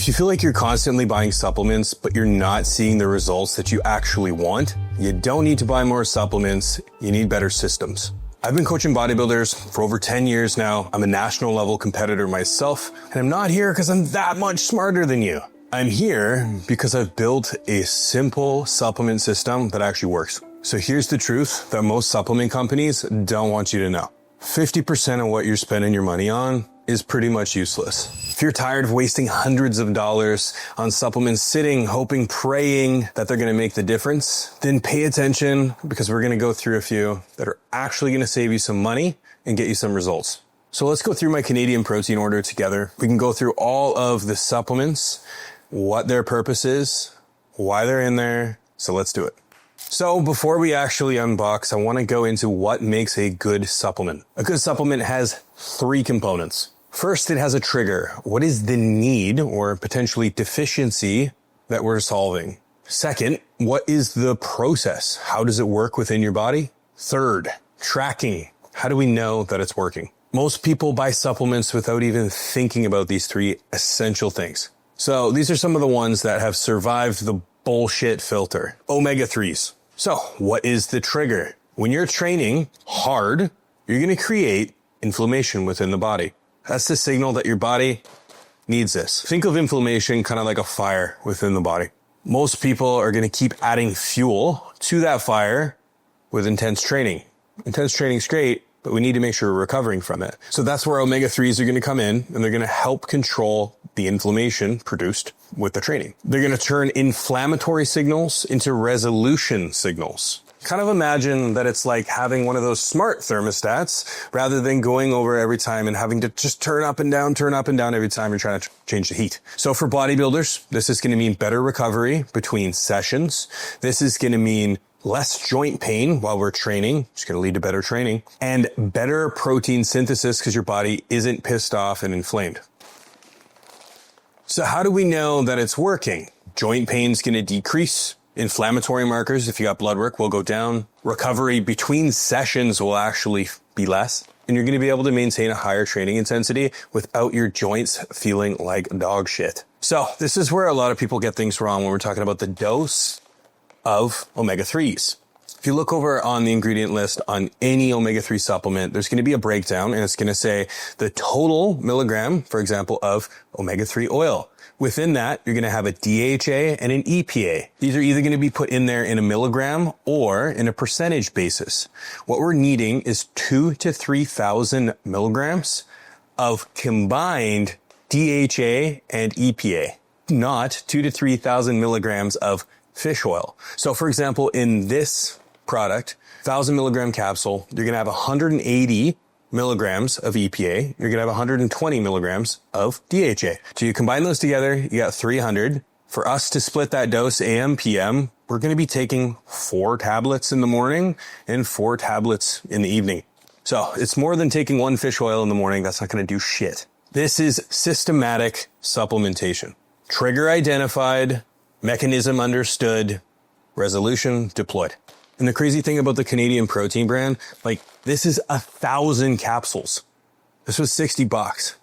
If you feel like you're constantly buying supplements, but you're not seeing the results that you actually want, you don't need to buy more supplements, you need better systems. I've been coaching bodybuilders for over 10 years now. I'm a national level competitor myself, and I'm not here because I'm that much smarter than you. I'm here because I've built a simple supplement system that actually works. So here's the truth that most supplement companies don't want you to know. 50% of what you're spending your money on is pretty much useless. If you're tired of wasting hundreds of dollars on supplements, sitting, hoping, praying that they're going to make the difference, then pay attention because we're going to go through a few that are actually going to save you some money and get you some results. So let's go through my Canadian protein order together. We can go through all of the supplements, what their purpose is, why they're in there. So let's do it. So before we actually unbox, I want to go into what makes a good supplement. A good supplement has 3 components. First, it has a trigger. What is the need or potentially deficiency that we're solving? Second, what is the process? How does it work within your body? Third, tracking. How do we know that it's working? Most people buy supplements without even thinking about these 3 essential things. So these are some of the ones that have survived the bullshit filter. Omega-3s. So what is the trigger? When you're training hard, you're going to create inflammation within the body. That's the signal that your body needs this. Think of inflammation kind of like a fire within the body. Most people are going to keep adding fuel to that fire with intense training. Intense training's great, but we need to make sure we're recovering from it. So that's where omega-3s are going to come in, and they're going to help control the inflammation produced with the training. They're going to turn inflammatory signals into resolution signals. Kind of imagine that it's like having one of those smart thermostats rather than going over every time and having to just turn up and down every time you're trying to change the heat. So for bodybuilders, this is going to mean better recovery between sessions. This is going to mean less joint pain while we're training. It's going to lead to better training and better protein synthesis because your body isn't pissed off and inflamed. So how do we know that it's working? Joint pain's going to decrease. Inflammatory markers, if you got blood work, will go down. Recovery between sessions will actually be less. And you're going to be able to maintain a higher training intensity without your joints feeling like dog shit. So this is where a lot of people get things wrong when we're talking about the dose of omega-3s. If you look over on the ingredient list on any omega-3 supplement, there's going to be a breakdown and it's going to say the total milligram, for example, of omega-3 oil. Within that, you're going to have a DHA and an EPA. These are either going to be put in there in a milligram or in a percentage basis. What we're needing is 2,000 to 3,000 milligrams of combined DHA and EPA, not 2,000 to 3,000 milligrams of fish oil. So for example, in this product, 1,000 milligram capsule, you're going to have 180 milligrams of EPA. You're going to have 120 milligrams of DHA. So you combine those together, you got 300. For us to split that dose AM, PM, we're going to be taking 4 tablets in the morning and 4 tablets in the evening. So it's more than taking 1 fish oil in the morning. That's not going to do shit. This is systematic supplementation. Trigger identified, mechanism understood, resolution deployed. And the crazy thing about the Canadian protein brand, like this is 1,000 capsules. This was $60.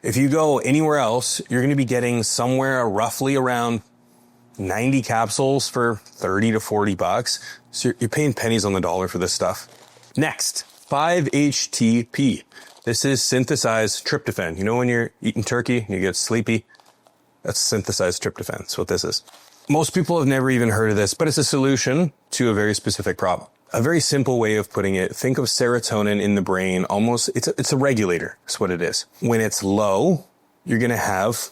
If you go anywhere else, you're going to be getting somewhere roughly around 90 capsules for 30 to 40 bucks. So you're paying pennies on the dollar for this stuff. Next, 5-HTP. This is synthesized tryptophan. You know when you're eating turkey and you get sleepy? That's synthesized tryptophan. That's what this is. Most people have never even heard of this, but it's a solution to a very specific problem. A very simple way of putting it, think of serotonin in the brain, almost, it's a regulator, that's what it is. When it's low, you're going to have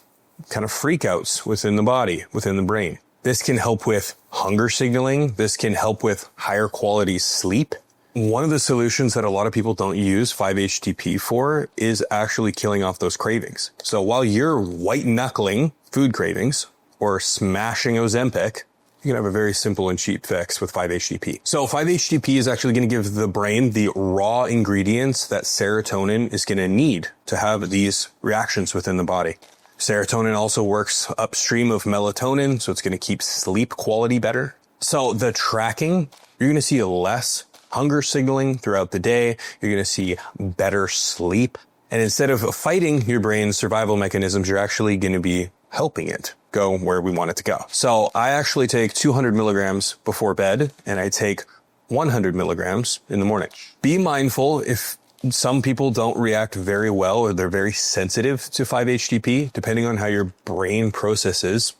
kind of freakouts within the body, within the brain. This can help with hunger signaling. This can help with higher quality sleep. One of the solutions that a lot of people don't use 5-HTP for is actually killing off those cravings. So while you're white knuckling food cravings, or smashing Ozempic, you can have a very simple and cheap fix with 5-HTP. So 5-HTP is actually going to give the brain the raw ingredients that serotonin is going to need to have these reactions within the body. Serotonin also works upstream of melatonin, so it's going to keep sleep quality better. So the tracking, you're going to see less hunger signaling throughout the day. You're going to see better sleep. And instead of fighting your brain's survival mechanisms, you're actually going to be helping it go where we want it to go. So I actually take 200 milligrams before bed, and I take 100 milligrams in the morning. Be mindful if some people don't react very well or they're very sensitive to 5-HTP, depending on how your brain processes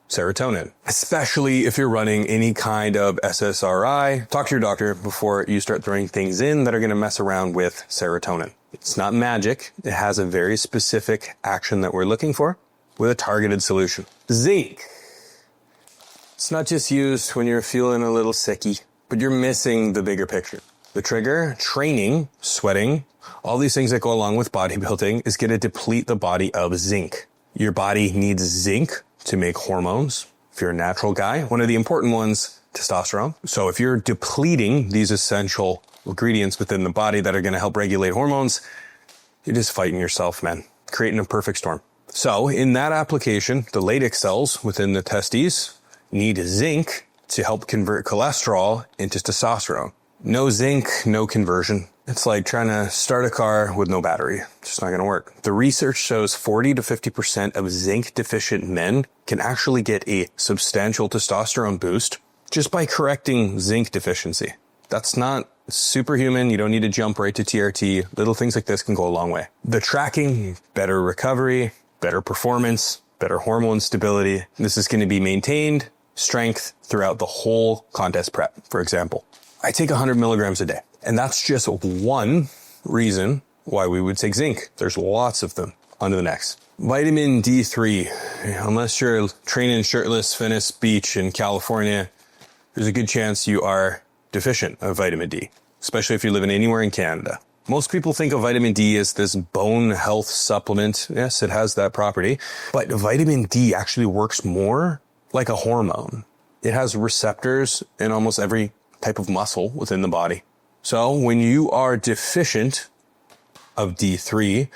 serotonin. Especially if you're running any kind of SSRI, talk to your doctor before you start throwing things in that are going to mess around with serotonin. It's not magic. It has a very specific action that we're looking for with a targeted solution. Zinc. It's not just used when you're feeling a little sicky, but you're missing the bigger picture. The trigger, training, sweating, all these things that go along with bodybuilding is going to deplete the body of zinc. Your body needs zinc to make hormones. If you're a natural guy, one of the important ones, testosterone. So if you're depleting these essential ingredients within the body that are going to help regulate hormones, you're just fighting yourself, man. Creating a perfect storm. So in that application, the latex cells within the testes need zinc to help convert cholesterol into testosterone. No zinc, no conversion. It's like trying to start a car with no battery. It's just not going to work. The research shows 40 to 50% of zinc deficient men can actually get a substantial testosterone boost just by correcting zinc deficiency. That's not superhuman. You don't need to jump right to TRT. Little things like this can go a long way. The tracking, better recovery, better performance, better hormone stability. This is going to be maintained strength throughout the whole contest prep. For example, I take 100 milligrams a day, and that's just one reason why we would take zinc. There's lots of them. On to the next. Vitamin D3. Unless you're training shirtless Venice Beach in California, there's a good chance you are deficient of vitamin D, especially if you're living anywhere in Canada. Most people think of vitamin D as this bone health supplement. Yes, it has that property, but vitamin D actually works more like a hormone. It has receptors in almost every type of muscle within the body. So when you are deficient of D3,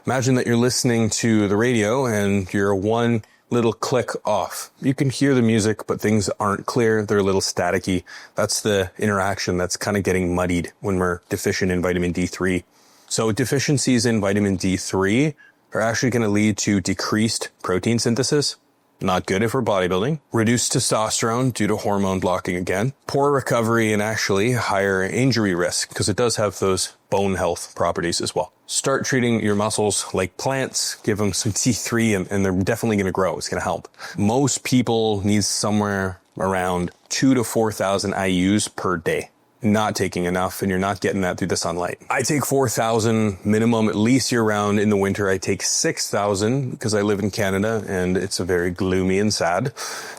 imagine that you're listening to the radio and you're one little click off. You can hear the music, but things aren't clear. They're a little staticky. That's the interaction that's kind of getting muddied when we're deficient in vitamin D3. So deficiencies in vitamin D3 are actually going to lead to decreased protein synthesis. Not good if we're bodybuilding. Reduced testosterone due to hormone blocking again. Poor recovery and actually higher injury risk because it does have those bone health properties as well. Start treating your muscles like plants. Give them some D3 and they're definitely going to grow. It's going to help. Most people need somewhere around 2,000 to 4,000 IUs per day. Not taking enough, and you're not getting that through the sunlight. I take 4,000 minimum at least year round. In the winter, I take 6,000 because I live in Canada and it's a very gloomy and sad.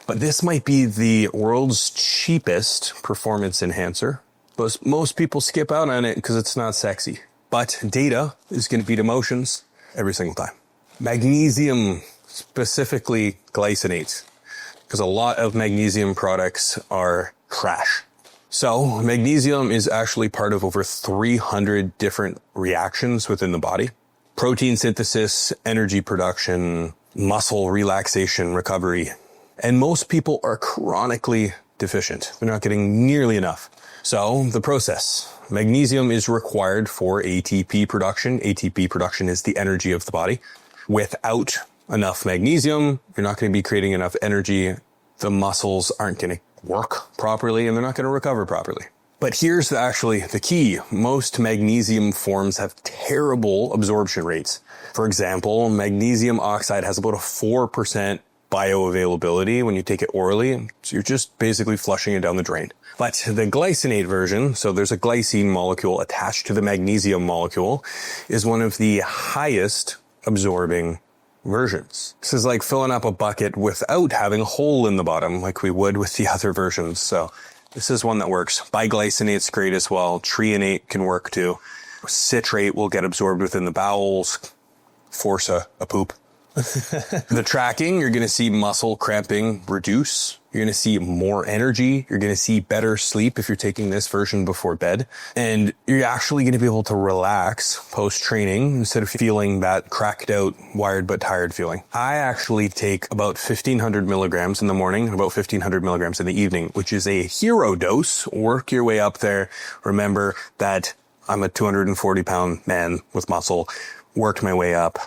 But this might be the world's cheapest performance enhancer. But most people skip out on it because it's not sexy. But data is going to beat emotions every single time. Magnesium, specifically glycinate, because a lot of magnesium products are trash. So magnesium is actually part of over 300 different reactions within the body. Protein synthesis, energy production, muscle relaxation, recovery. And most people are chronically deficient. They're not getting nearly enough. So the process. Magnesium is required for ATP production. ATP production is the energy of the body. Without enough magnesium, you're not going to be creating enough energy. The muscles aren't going to work properly and they're not going to recover properly. But here's actually the key. Most magnesium forms have terrible absorption rates. For example, magnesium oxide has about a 4% bioavailability when you take it orally. So you're just basically flushing it down the drain. But the glycinate version, so there's a glycine molecule attached to the magnesium molecule, is one of the highest absorbing versions. This is like filling up a bucket without having a hole in the bottom like we would with the other versions. So this is one that works. Biglycinate's great as well. Treonate can work too. Citrate will get absorbed within the bowels. Force a poop. The tracking, you're going to see muscle cramping reduce. You're going to see more energy. You're going to see better sleep if you're taking this version before bed. And you're actually going to be able to relax post-training instead of feeling that cracked out, wired but tired feeling. I actually take about 1,500 milligrams in the morning, about 1,500 milligrams in the evening, which is a hero dose. Work your way up there. Remember that I'm a 240-pound man with muscle. Worked my way up.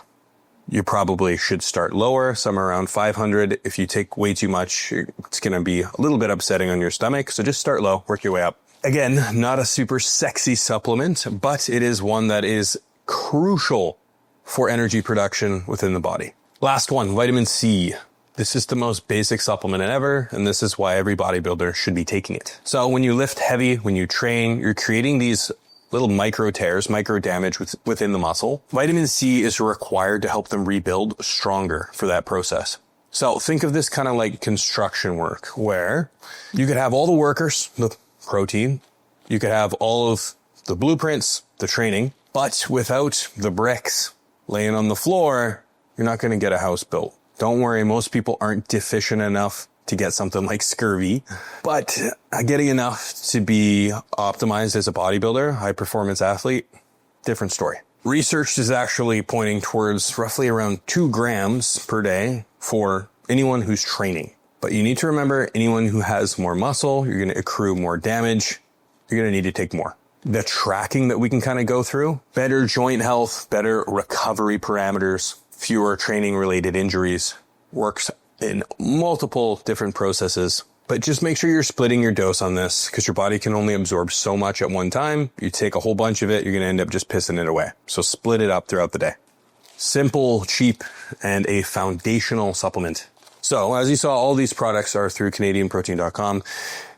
You probably should start lower, somewhere around 500. If you take way too much, it's going to be a little bit upsetting on your stomach. So just start low, work your way up. Again, not a super sexy supplement, but it is one that is crucial for energy production within the body. Last one, vitamin C. This is the most basic supplement ever, and this is why every bodybuilder should be taking it. So when you lift heavy, when you train, you're creating these little micro tears, micro damage within the muscle. Vitamin C is required to help them rebuild stronger for that process. So think of this kind of like construction work where you could have all the workers, the protein, you could have all of the blueprints, the training, but without the bricks laying on the floor, you're not going to get a house built. Don't worry, most people aren't deficient enough to get something like scurvy, but getting enough to be optimized as a bodybuilder, high performance athlete, different story. Research is actually pointing towards roughly around 2 grams per day for anyone who's training. But you need to remember, anyone who has more muscle, you're going to accrue more damage. You're going to need to take more. The tracking that we can kind of go through, better joint health, better recovery parameters, fewer training related injuries, works in multiple different processes. But just make sure you're splitting your dose on this because your body can only absorb so much at one time. You take a whole bunch of it, you're going to end up just pissing it away. So split it up throughout the day. Simple, cheap, and a foundational supplement. So as you saw, all these products are through CanadianProtein.com.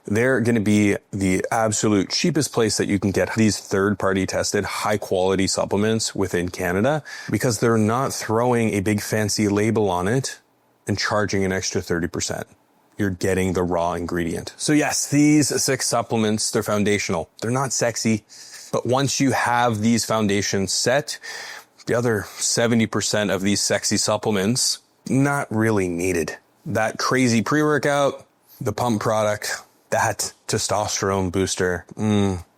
They're going to be the absolute cheapest place that you can get these third-party tested high-quality supplements within Canada because they're not throwing a big fancy label on it and charging an extra 30%. You're getting the raw ingredient. So yes, these 6 supplements, they're foundational. They're not sexy, but once you have these foundations set, the other 70% of these sexy supplements, not really needed. That crazy pre-workout, the pump product, that testosterone booster,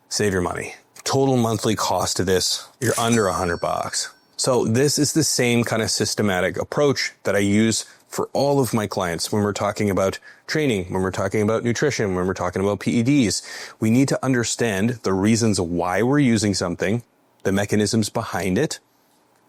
save your money. Total monthly cost of this, you're under $100. So this is the same kind of systematic approach that I use for all of my clients when we're talking about training, when we're talking about nutrition, when we're talking about PEDs. We need to understand the reasons why we're using something, the mechanisms behind it,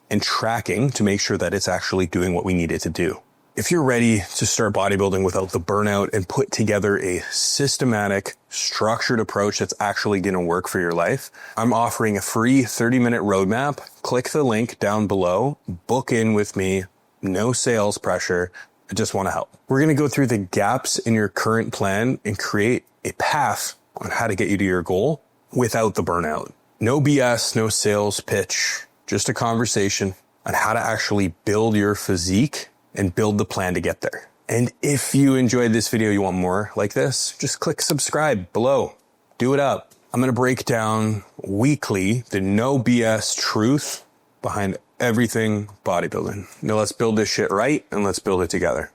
and tracking to make sure that it's actually doing what we need it to do. If you're ready to start bodybuilding without the burnout and put together a systematic, structured approach that's actually going to work for your life, I'm offering a free 30-minute roadmap. Click the link down below, book in with me, no sales pressure. I just want to help. We're going to go through the gaps in your current plan and create a path on how to get you to your goal without the burnout. No BS, no sales pitch, just a conversation on how to actually build your physique and build the plan to get there. And if you enjoyed this video, you want more like this, just click subscribe below. Do it up. I'm going to break down weekly the no BS truth behind everything bodybuilding. Now let's build this shit right and let's build it together.